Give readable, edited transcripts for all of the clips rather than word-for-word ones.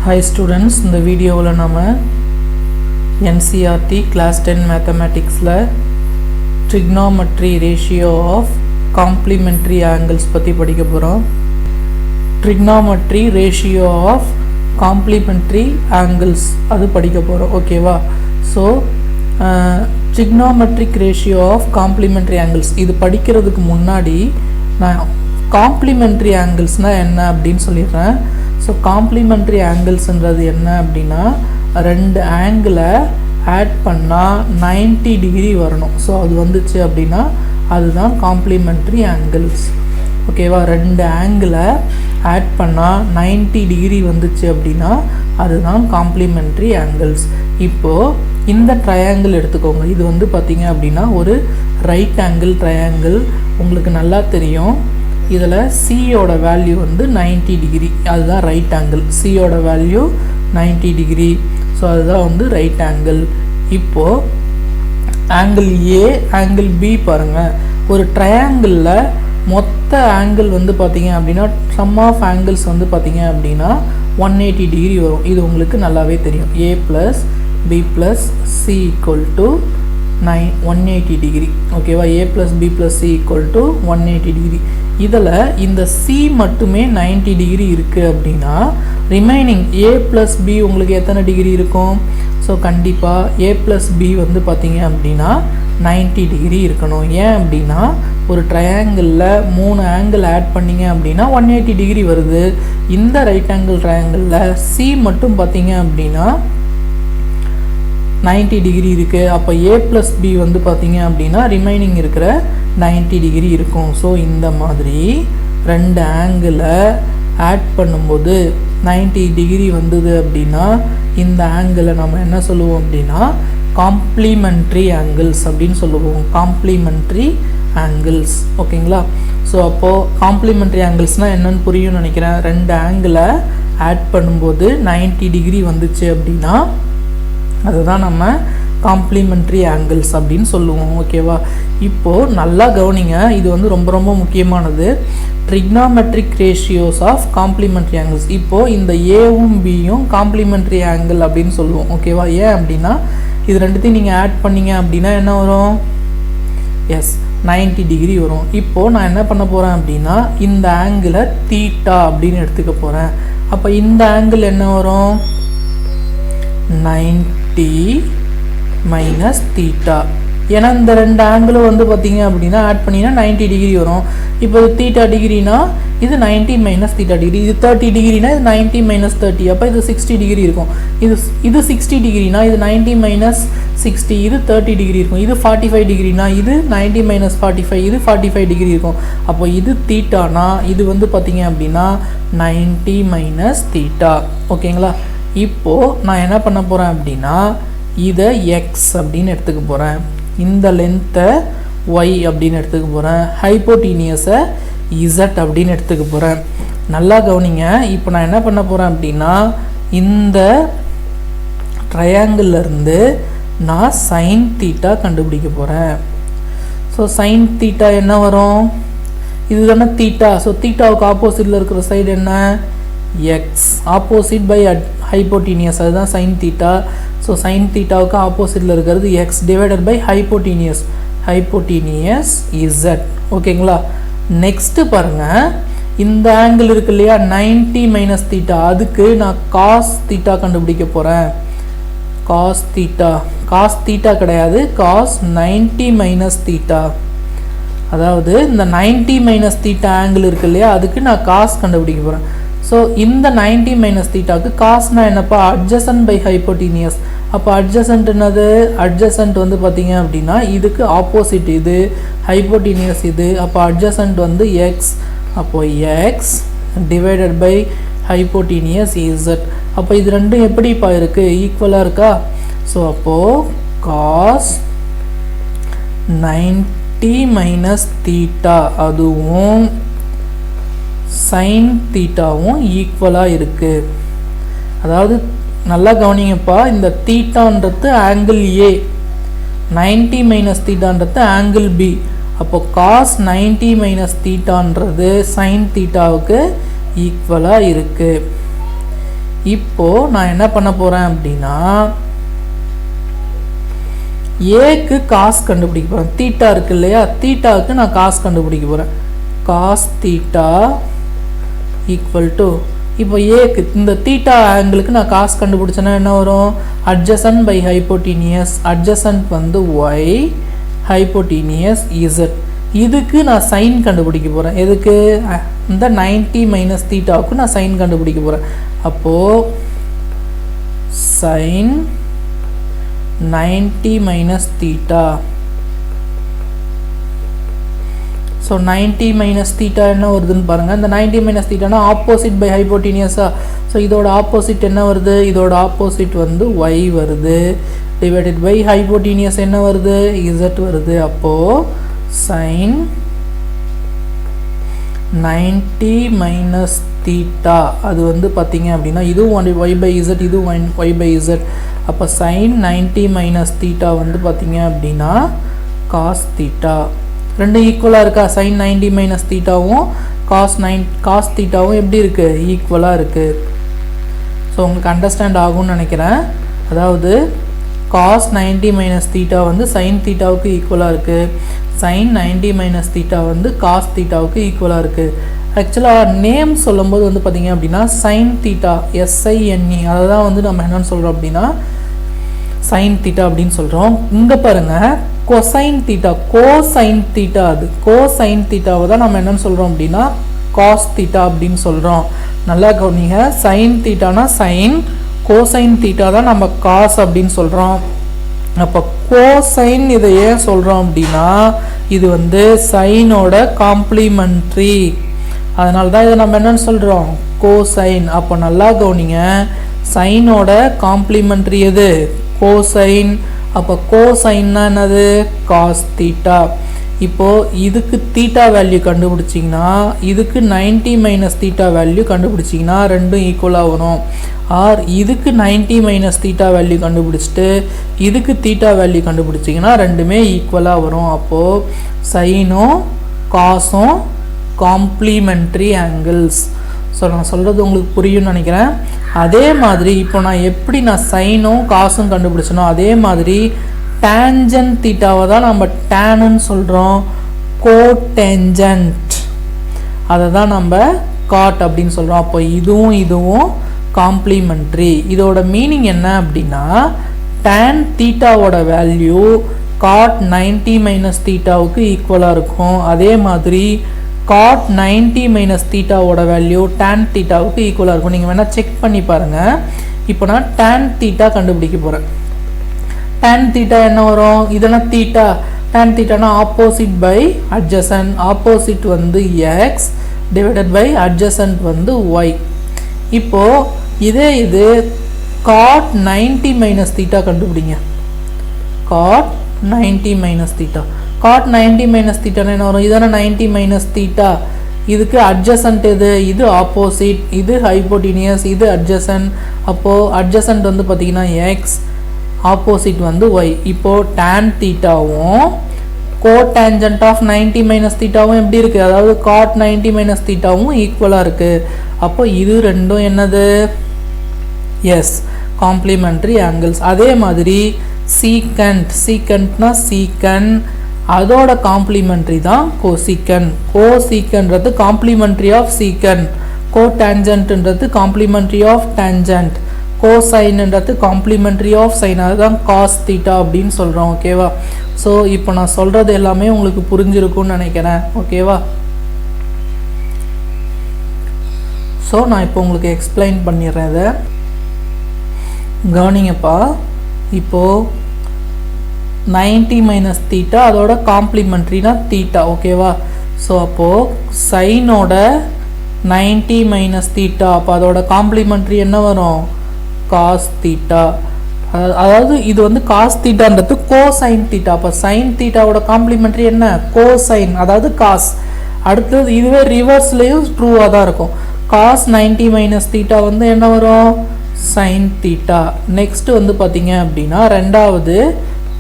Hi students, இந்த வீடியோவில் நம்ம NCERT class 10 mathematics trigonometry ratio of complementary angles பற்றி படிக்க போகிறோம். trigonometry ratio of complementary angles அது படிக்க போகிறோம். ஓகேவா? So trigonometric ratio of complementary angles இது படிக்கிறதுக்கு முன்னாடி நான் complementary anglesனால் என்ன அப்படின்னு சொல்லிடுறேன். ஸோ காம்ப்ளிமெண்ட்ரி ஆங்கிள்ஸ்ன்றது என்ன அப்படின்னா ரெண்டு ஆங்கிளை ஆட் பண்ணால் 90 டிகிரி வரணும். ஸோ அது வந்துச்சு அப்படின்னா அதுதான் காம்ப்ளிமெண்ட்ரி ஆங்கிள்ஸ். ஓகேவா? ரெண்டு ஆங்கிளை ஆட் பண்ணால் 90 டிகிரி வந்துச்சு அப்படின்னா அதுதான் காம்ப்ளிமெண்ட்ரி ஆங்கிள்ஸ். இப்போது இந்த ட்ரையாங்கிள் எடுத்துக்கோங்க. இது வந்து பார்த்திங்க அப்படின்னா ஒரு ரைட் ஆங்கிள் ட்ரையாங்கிள். உங்களுக்கு நல்லா தெரியும் இதில் சியோட வேல்யூ வந்து 90 டிகிரி. அதுதான் ரைட் ஆங்கிள். சியோட வேல்யூ 90 டிகிரி. ஸோ அதுதான் வந்து ரைட் ஆங்கிள். இப்போது ஆங்கிள் ஏ ஆங்கிள் பி பாருங்கள். ஒரு ட்ரையாங்கிளில் மொத்த ஆங்கிள் வந்து பார்த்திங்க அப்படின்னா சம் ஆஃப் ஆங்கிள்ஸ் வந்து பார்த்திங்க அப்படின்னா 180 டிகிரி வரும். இது உங்களுக்கு நல்லாவே தெரியும். A plus B plus C equal to 180 degree. ஓகேவா? A plus B plus C equal to 180 degree. இதில் இந்த சி மட்டுமே 90 டிகிரி இருக்குது அப்படின்னா ரிமைனிங் ஏ ப்ளஸ் பி உங்களுக்கு எத்தனை டிகிரி இருக்கும்? ஸோ கண்டிப்பாக ஏ ப்ளஸ் பி வந்து பார்த்திங்க அப்படின்னா 90 டிகிரி இருக்கணும். ஏன் அப்படின்னா ஒரு ட்ரையாங்கிளில் 3 ஆங்கிள் ஆட் பண்ணிங்க அப்படின்னா 180 டிகிரி வருது. இந்த ரைட் ஆங்கிள் ட்ரையாங்கிளில் சி மட்டும் பார்த்திங்க அப்படின்னா 90 டிகிரி இருக்குது. அப்போ ஏ ப்ளஸ் பி வந்து பார்த்திங்க அப்படின்னா ரிமைனிங் இருக்கிற 90 டிகிரி இருக்கும். ஸோ இந்த மாதிரி ரெண்டு ஆங்கிளை ஆட் பண்ணும்போது 90 டிகிரி வந்தது அப்படின்னா இந்த ஆங்கிளை நம்ம என்ன சொல்லுவோம் அப்படின்னா காம்ப்ளிமெண்ட்ரி ஆங்கிள்ஸ் அப்படின்னு சொல்லுவோம். Complimentary angles. ஓகேங்களா? ஸோ அப்போது காம்ப்ளிமெண்ட்ரி ஆங்கிள்ஸ்னால் என்னென்னு புரியும்னு நினைக்கிறேன். ரெண்டு ஆங்கிளை ஆட் பண்ணும்போது 90 டிகிரி வந்துச்சு அப்படின்னா அதுதான் நம்ம காம்ப்ளிமெண்ட்ரி ஆங்கிள்ஸ் அப்படின்னு சொல்லுவோம். ஓகேவா? இப்போது நல்லா கவனிங்க. இது வந்து ரொம்ப ரொம்ப முக்கியமானது. Trigonometric ratios of complementary angles. இப்போது இந்த ஏவும் பியும் காம்ப்ளிமெண்ட்ரி ஆங்கிள் அப்படின்னு சொல்லுவோம். ஓகேவா? ஏன் அப்படின்னா இது ரெண்டுத்தையும் நீங்கள் ஆட் பண்ணிங்க அப்படின்னா என்ன வரும்? எஸ், 90 டிகிரி வரும். இப்போது நான் என்ன பண்ண போகிறேன் அப்படின்னா இந்த ஆங்கிளை தீட்டா அப்படின்னு எடுத்துக்க போகிறேன். அப்போ இந்த ஆங்கிள் என்ன வரும்? 90 மைனஸ் தீட்டா. ஏன்னா இந்த ரெண்டு ஆங்கிளும் வந்து பார்த்திங்க அப்படின்னா ஆட் பண்ணிங்கன்னா 90 டிகிரி வரும். இப்போ இது தீட்டா டிகிரினா இது 90 மைனஸ் தீட்டா டிகிரி. இது 30 டிகிரினா இது 90 மைனஸ் 30. அப்போ இது 60 டிகிரி இருக்கும். இது 60 டிகிரினா இது 90 மைனஸ் 60. இது 30 டிகிரி இருக்கும். இது 45 டிகிரினா இது 90 மைனஸ் 45. இது 45 டிகிரி இருக்கும். அப்போ இது தீட்டானா இது வந்து பார்த்திங்க அப்படின்னா 90 மைனஸ் தீட்டா. ஓகேங்களா? இப்போது நான் என்ன பண்ண போகிறேன் அப்படின்னா இதை எக்ஸ் அப்படின்னு எடுத்துக்க போகிறேன். இந்த லென்த்தை ஒய் அப்படின்னு எடுத்துக்க போகிறேன். ஹைப்போட்டீனியஸை இசட் அப்படின்னு எடுத்துக்க போகிறேன். நல்லா கவனிங்க. இப்போ நான் என்ன பண்ண போகிறேன் அப்படின்னா இந்த ட்ரையாங்கிள்லேருந்து நான் சைன் தீட்டா கண்டுபிடிக்க போகிறேன். ஸோ சைன் தீட்டா என்ன வரும்? இது தானே தீட்டா. ஸோ தீட்டாவுக்கு ஆப்போசிட்டில் இருக்கிற சைடு என்ன? எக்ஸ். ஆப்போசிட் பை ஹைப்போட்டீனியஸ், அதுதான் சைன் தீட்டா. ஸோ சைன் தீட்டாவுக்கு ஆப்போசிட்டில் இருக்கிறது X divided by hypotenuse. Hypotenuse Z. ஓகேங்களா? நெக்ஸ்ட்டு பாருங்கள். இந்த ஆங்கிள் இருக்கு இல்லையா 90 மைனஸ் தீட்டா. அதுக்கு நான் காஸ் தீட்டா கண்டுபிடிக்க போகிறேன். Cos theta. காஸ் தீட்டா கிடையாது, காஸ் 90 மைனஸ் தீட்டா. அதாவது இந்த 90 மைனஸ் தீட்டா ஆங்கிள் இருக்கு இல்லையா அதுக்கு நான் காஸ் கண்டுபிடிக்க போகிறேன். ஸோ இந்த 90 மைனஸ் தீட்டாவுக்கு காஸ்னா என்னப்பா? Adjacent by hypotenuse. அப்போ அட்ஜசன்ட் என்னது? அட்ஜசன்ட் வந்து பார்த்திங்க அப்படின்னா இதுக்கு ஆப்போசிட் இது, ஹைப்போட்டீனியஸ் இது. அப்போ அட்ஜசன்ட் வந்து எக்ஸ். அப்போது X divided by hypotenuse Z. அப்போ இது ரெண்டும் எப்படிப்பா இருக்குது? ஈக்குவலாக இருக்கா? ஸோ அப்போது காஸ் 90 மைனஸ் தீட்டா அதுவும் சைன் தீட்டாவும் ஈக்குவலாக இருக்குது. அதாவது நல்லா கவனிங்கப்பா. இந்த தீட்டான்றது ஆங்கிள் ஏ, 90 மைனஸ் தீட்டான்றது ஆங்கிள் பி. அப்போ காஸ் 90 மைனஸ் தீட்டான்றது சைன் தீட்டாவுக்கு ஈக்குவலாக இருக்குது. இப்போது நான் என்ன பண்ண போகிறேன் அப்படின்னா ஏக்கு காஸ் கண்டுபிடிக்க போகிறேன். தீட்டா இருக்கு இல்லையா, தீட்டாவுக்கு நான் காஸ் கண்டுபிடிக்க போகிறேன். காஸ் தீட்டா ஈக்குவல் டு, இப்போ ஏக்கு இந்த தீட்டா ஆங்கிளுக்கு நான் காஸ் கண்டுபிடிச்சேன்னா என்ன வரும், அட்ஜசன்ட் பை ஹைப்போட்டீனியஸ், அட்ஜசன்ட் வந்து ஒய், ஹைப்போட்டீனியஸ் இசட். இதுக்கு நான் சைன் கண்டுபிடிக்க போகிறேன். எதுக்கு, இந்த 90 மைனஸ் தீட்டாவுக்கு நான் சைன் கண்டுபிடிக்க போகிறேன். அப்போது sine 90 minus theta. So 90 minus theta என்ன வருதுன்னு பாருங்கள். இந்த 90 மைனஸ் தீட்டானா ஆப்போசிட் பை ஹைப்போட்டீனியஸா. ஸோ இதோட ஆப்போசிட் என்ன வருது, இதோட ஆப்போசிட் வந்து ஒய் வருது, டிவைடட் பை ஹைப்போட்டீனியஸ் என்ன வருது, இசட் வருது. அப்போது சைன் 90 மைனஸ் தீட்டா அது வந்து பார்த்தீங்க அப்படின்னா இதுவும் ஒய் பை இசட், இதுவும் ஒய் பை இசட். அப்போ சைன் 90 மைனஸ் தீட்டா வந்து பார்த்தீங்க அப்படின்னா காஸ் தீட்டா. ரெண்டும் ஈக்குவலாக இருக்கா, சைன் 90 மைனஸ் தீட்டாவும் காஸ் தீட்டாவும் எப்படி இருக்குது, ஈக்குவலாக இருக்குது. ஸோ உங்களுக்கு அண்டர்ஸ்டாண்ட் ஆகும்னு நினைக்கிறேன். அதாவது காஸ் 90 மைனஸ் தீட்டா வந்து சைன் தீட்டாவுக்கு ஈக்குவலாக இருக்குது, சைன் 90 மைனஸ் தீட்டா வந்து காஸ் தீட்டாவுக்கு ஈக்குவலாக இருக்குது. ஆக்சுவலாக நேம் சொல்லும்போது வந்து பார்த்திங்க அப்படின்னா சைன் தீட்டா, SINE, அதை தான் வந்து நம்ம என்னென்னு சொல்கிறோம் அப்படின்னா சைன் தீட்டா அப்படின்னு சொல்கிறோம். இங்கே பாருங்கள் கொசைன் தீட்டா, கோசைன் தீட்டா, அது கோசைன் தீட்டாவை தான் நம்ம என்னென்னு சொல்கிறோம் அப்படின்னா காஸ் தீட்டா அப்படின்னு சொல்கிறோம். நல்லா கவனிங்க, சைன் தீட்டானா சைன், கோசைன் தீட்டா தான் நம்ம காஸ் அப்படின்னு சொல்கிறோம். அப்போ கோசைன் இதை ஏன் சொல்கிறோம் அப்படின்னா இது வந்து சைனோட காம்ப்ளிமெண்ட்ரி, அதனால தான் இதை நம்ம என்னென்னு சொல்கிறோம் கோசைன். அப்போ நல்லா கவனிங்க, சைனோட காம்ப்ளிமெண்ட்ரி எது, கோசைன். அப்போ கோசைன்னா என்னது, காஸ் தீட்டா. இப்போது இதுக்கு தீட்டா வேல்யூ கண்டுபிடிச்சிங்கன்னா இதுக்கு 90 மைனஸ் தீட்டா வேல்யூ கண்டுபிடிச்சிங்கன்னா ரெண்டும் ஈக்குவலாக வரும். ஆர் இதுக்கு 90 மைனஸ் தீட்டா வேல்யூ கண்டுபிடிச்சிட்டு இதுக்கு தீட்டா வேல்யூ கண்டுபிடிச்சிங்கன்னா ரெண்டுமே ஈக்குவலாக வரும். அப்போது சைனும் காசும் காம்ப்ளிமெண்ட்ரி ஆங்கிள்ஸ். ஸோ நான் சொல்கிறது உங்களுக்கு புரியும்னு நினைக்கிறேன். அதே மாதிரி இப்போ நான் எப்படி சைனும் காசும் கண்டுபிடிச்சனோ அதே மாதிரி டேஞ்சன்ட் தீட்டாவை தான் நம்ம டேனுன்னு சொல்கிறோம், கோடேஞ்சன்ட் அதை தான் நம்ம காட் அப்படின்னு சொல்கிறோம். அப்போ இதுவும் காம்ப்ளிமெண்ட்ரி. இதோட மீனிங் என்ன அப்படின்னா டேன் தீட்டாவோட வேல்யூ காட் 90 மைனஸ் தீட்டாவுக்கு ஈக்குவலாக இருக்கும். அதே மாதிரி காட் 90 மைனஸ் தீட்டாவோட வேல்யூ டேன் தீட்டாவுக்கு ஈக்குவலாக இருக்கும். நீங்கள் வேணால் செக் பண்ணி பாருங்கள். இப்போ நான் டேன் தீட்டா கண்டுபிடிக்க போகிறேன். டேன் தீட்டா என்ன வரும், இதெல்லாம் தீட்டா, டேன் தீட்டானா ஆப்போசிட் பை அட்ஜசன்ட், ஆப்போசிட் வந்து எக்ஸ் டிவைடட் பை அட்ஜசன்ட் வந்து ஒய். இப்போது இது காட் 90 மைனஸ் தீட்டா கண்டுபிடிங்க. Cot 90 minus theta, cot 90 minus தீட்டானா என்ன வரும், இதான 90 மைனஸ் தீட்டா, இதுக்கு அட்ஜசன்ட் எது, இது ஆப்போசிட், இது ஹைப்போட்டீனியஸ், இது அட்ஜசன்ட். அப்போது அட்ஜசன்ட் வந்து பார்த்திங்கன்னா எக்ஸ், ஆப்போசிட் வந்து ஒய். இப்போது டேன் தீட்டாவும் கோடேஞ்சன்ட் ஆஃப் 90 மைனஸ் தீட்டாவும் எப்படி இருக்குது, அதாவது காட் 90 மைனஸ் தீட்டாவும் ஈக்குவலாக இருக்குது. அப்போ இது ரெண்டும் என்னது, எஸ் காம்ப்ளிமெண்ட்ரி ஆங்கிள்ஸ். அதே மாதிரி சீக்கண்ட், சீக்கண்ட்னா சீக்கண்ட், அதோட காம்ப்ளிமெண்ட்ரி தான் கோசீக்கண்ட். கோசீக்கன்றது காம்ப்ளிமெண்ட்ரி ஆஃப் சீக்கண்ட், கோடேஞ்சன்ட்ன்றது காம்ப்ளிமெண்ட்ரி ஆஃப் டேஞ்சன்ட், கோசைன்ன்றது காம்ப்ளிமெண்ட்ரி ஆஃப் சைன், அதுதான் காஸ் தீட்டா அப்படின்னு சொல்கிறோம். ஓகேவா? ஸோ இப்போ நான் சொல்கிறது எல்லாமே உங்களுக்கு புரிஞ்சிருக்கும்னு நினைக்கிறேன். ஓகேவா? ஸோ நான் இப்போ உங்களுக்கு எக்ஸ்பிளைன் பண்ணிடுறேன். இதை கவனிங்கப்பா. இப்போது 90 மைனஸ் தீட்டா அதோட காம்ப்ளிமெண்ட்ரினா தீட்டா. ஓகேவா? ஸோ அப்போது சைனோட 90 மைனஸ் தீட்டா, அப்போ அதோட காம்ப்ளிமெண்ட்ரி என்ன வரும், காஸ் தீட்டா. அதாவது இது வந்து காஸ் தீட்டான்றது கோசைன் தீட்டா. அப்போ சைன் தீட்டாவோட காம்ப்ளிமெண்ட்ரி என்ன, கோசைன், அதாவது காஸ். அடுத்தது இதுவே ரிவர்ஸ்லேயும் ட்ரூவாக தான் இருக்கும். காஸ் 90 மைனஸ் தீட்டா வந்து என்ன வரும், சைன் தீட்டா. நெக்ஸ்ட் வந்து பார்த்தீங்க அப்படின்னா ரெண்டாவது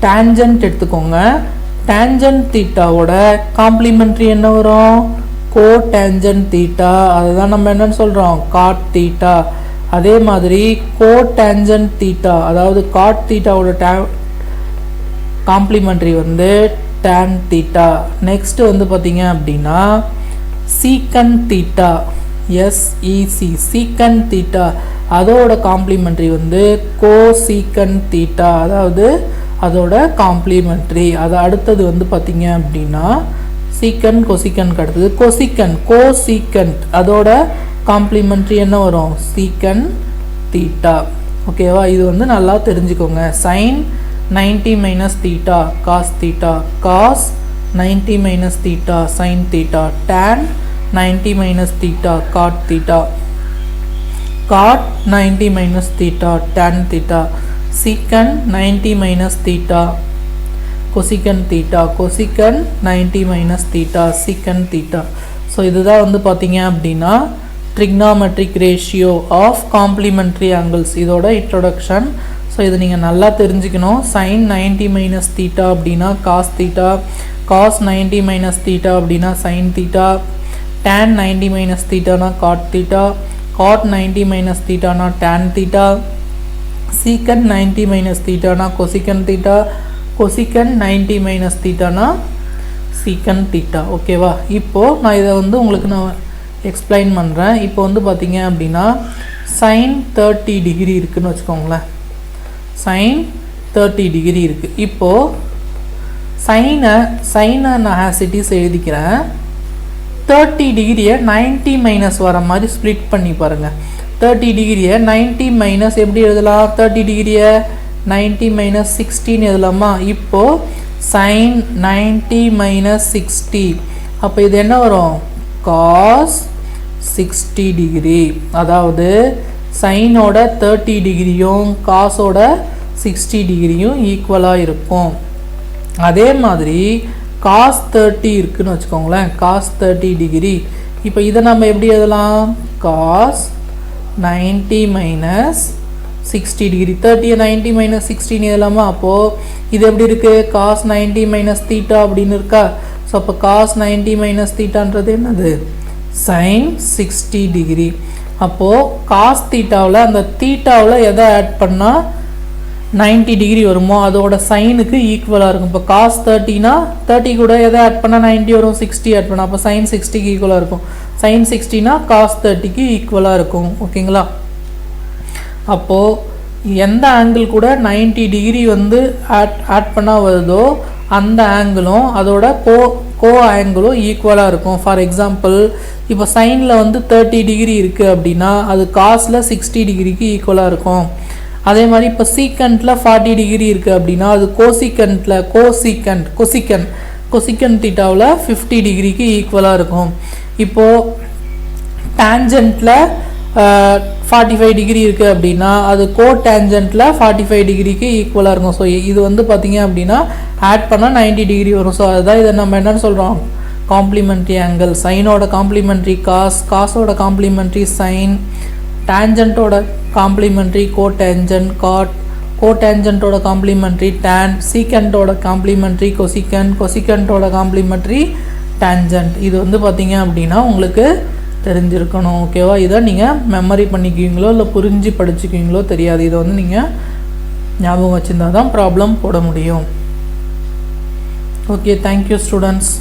டேஞ்சன்ட் எடுத்துக்கோங்க. டேஞ்சன்ட் தீட்டாவோட காம்ப்ளிமெண்ட்ரி என்ன வரும், கோடேஞ்சன்ட் தீட்டா, அதுதான் நம்ம என்னன்னு சொல்கிறோம் காட் தீட்டா. அதே மாதிரி கோடான்ஜென்ட் தீட்டா, அதாவது காட் தீட்டாவோட காம்ப்ளிமெண்ட்ரி வந்து tan தீட்டா. நெக்ஸ்ட் வந்து பார்த்தீங்க அப்படின்னா சீக்கன் தீட்டா, SEC சீக்கன் தீட்டா, அதோட காம்ப்ளிமெண்ட்ரி வந்து கோசீக்கன் தீட்டா, அதாவது அதோட காம்ப்ளிமெண்ட்ரி. அது அடுத்தது வந்து பார்த்தீங்க அப்படின்னா சீக்கன் கொசிக்கனுக்கு அடுத்தது கொசிக்கன், கோசீக்கன்ட், அதோட காம்ப்ளிமெண்ட்ரி என்ன வரும்? சீக்கன் தீட்டா. ஓகேவா? இது வந்து நல்லா தெரிஞ்சுக்கோங்க. Sine 90 minus theta cos theta, cos 90 minus theta sine theta, tan 90 minus theta cot theta, cot 90 minus theta tan theta, secant 90 minus theta cosecant theta, cosecant 90 minus theta secant theta. So இதுதான் வந்து பார்த்தீங்க அப்படின்னா trigonometric ratio of complementary angles, இதோட introduction. So இது நீங்கள் நல்லா தெரிஞ்சுக்கணும். Sine 90 minus theta அப்படின்னா cos theta, cos 90 minus theta அப்படின்னா சைன் தீட்டா, tan 90 மைனஸ் தீட்டானா காட் தீட்டா, காட் 90 மைனஸ் தீட்டானா tan தீட்டா, சீக்கன் 90 மைனஸ் தீட்டானா கொசிக்கன் தீட்டா, கொசிக்கன் 90 மைனஸ் தீட்டானா சீக்கன் தீட்டா. ஓகேவா? இப்போது நான் இதை வந்து உங்களுக்கு நான் எக்ஸ்பிளைன் பண்ணுறேன். இப்போ வந்து பார்த்தீங்க அப்படின்னா சைன் 30 டிகிரி இருக்குதுன்னு வச்சுக்கோங்களேன். சைன் 30 டிகிரி இருக்குது. இப்போது சைனை நான் ஆசிட்டிஸ் எழுதிக்கிறேன். 30 டிகிரியை 90 மைனஸ் வர மாதிரி ஸ்ப்ளிட் பண்ணி பாருங்கள். 30 டிகிரியை 90 மைனஸ் எப்படி எழுதலாம்? 30 டிகிரியை 90 மைனஸ் 16 எழுதலாமா? இப்போது சைன் 90 மைனஸ் 60, அப்போ இது என்ன வரும்? Cos 60 degree. அதாவது சைனோட 30 டிகிரியும் காசோட 60 டிகிரியும் ஈக்குவலாக இருக்கும். அதே மாதிரி காஸ் 30 இருக்குன்னு வச்சுக்கோங்களேன். Cos 30 degree. இப்போ இதை நம்ம எப்படி எழுதலாம்? Cos 90 minus 60 degree. 30 90 மைனஸ் 16 எழுதலாமா? அப்போது இது எப்படி இருக்குது? காஸ் 90 மைனஸ் தீட்டா அப்படின்னு இருக்கா? ஸோ அப்போ காஸ் 90 மைனஸ் தீட்டான்றது என்னது? Sine 60 degree. அப்போது காஸ் தீட்டாவில் அந்த தீட்டாவில் எதை ஆட் பண்ணால் 90 டிகிரி வருமோ அதோட சைனுக்கு ஈக்குவலாக இருக்கும். இப்போ காஸ் 30னா 30 கூட எதை ஆட் பண்ணால் 90 வரும்? 60 ஆட் பண்ணால் அப்போ சைன் 60க்கு ஈக்குவலாக இருக்கும். சைன் 60னா காஸ் 30க்கு ஈக்குவலாக இருக்கும். ஓகேங்களா? அப்போது எந்த ஆங்கிள் கூட 90 டிகிரி வந்து ஆட் பண்ணால் வருதோ அந்த ஆங்கிளும் அதோட கோ ஆங்கிளும் ஈக்குவலாக இருக்கும். ஃபார் எக்ஸாம்பிள் இப்போ சைனில் வந்து 30 டிகிரி இருக்குது அப்படின்னா அது காஸில் 60 டிகிரிக்கு ஈக்குவலாக இருக்கும். அதே மாதிரி இப்போ சீக்கண்டில் 40 டிகிரி இருக்குது அப்படின்னா அது கொசிக்கன் தீட்டாவில் 50 டிகிரிக்கு ஈக்குவலாக இருக்கும். இப்போது டேஞ்சென்ட்டில் 45 டிகிரி இருக்குது அப்படின்னா அது கோடேஞ்சென்ட்டில் 45 டிகிரிக்கு ஈக்குவலாக இருக்கும். ஸோ இது வந்து பார்த்திங்க அப்படின்னா ஆட் பண்ணால் 90 டிகிரி வரும். ஸோ அதுதான் இதை நம்ம என்னென்னு சொல்கிறோம்? Complementary angle. சைனோட காம்ப்ளிமெண்ட்ரி காஸ், காஸோட காம்ப்ளிமெண்ட்ரி சைன், டேஞ்சென்ட்டோட காம்ப்ளிமெண்ட்ரி கோடேஞ்சென்ட் காட், கோடேஞ்சென்ட்டோட காம்ப்ளிமெண்ட்ரி tan, சீக்கண்டோட காம்ப்ளிமெண்ட்ரி கொசிக்கன், கொசிக்கண்டோட காம்ப்ளிமெண்ட்ரி டேஞ்சென்ட். இது வந்து பார்த்திங்க அப்படின்னா உங்களுக்கு தெரிஞ்சிருக்கணும். ஓகேவா? இதை நீங்கள் மெமரி பண்ணிக்குவீங்களோ இல்லை புரிஞ்சு படிச்சுக்குவீங்களோ தெரியாது. இதை வந்து நீங்கள் ஞாபகம் வச்சுருந்தா தான் ப்ராப்ளம் போட முடியும். Okay, thank you students.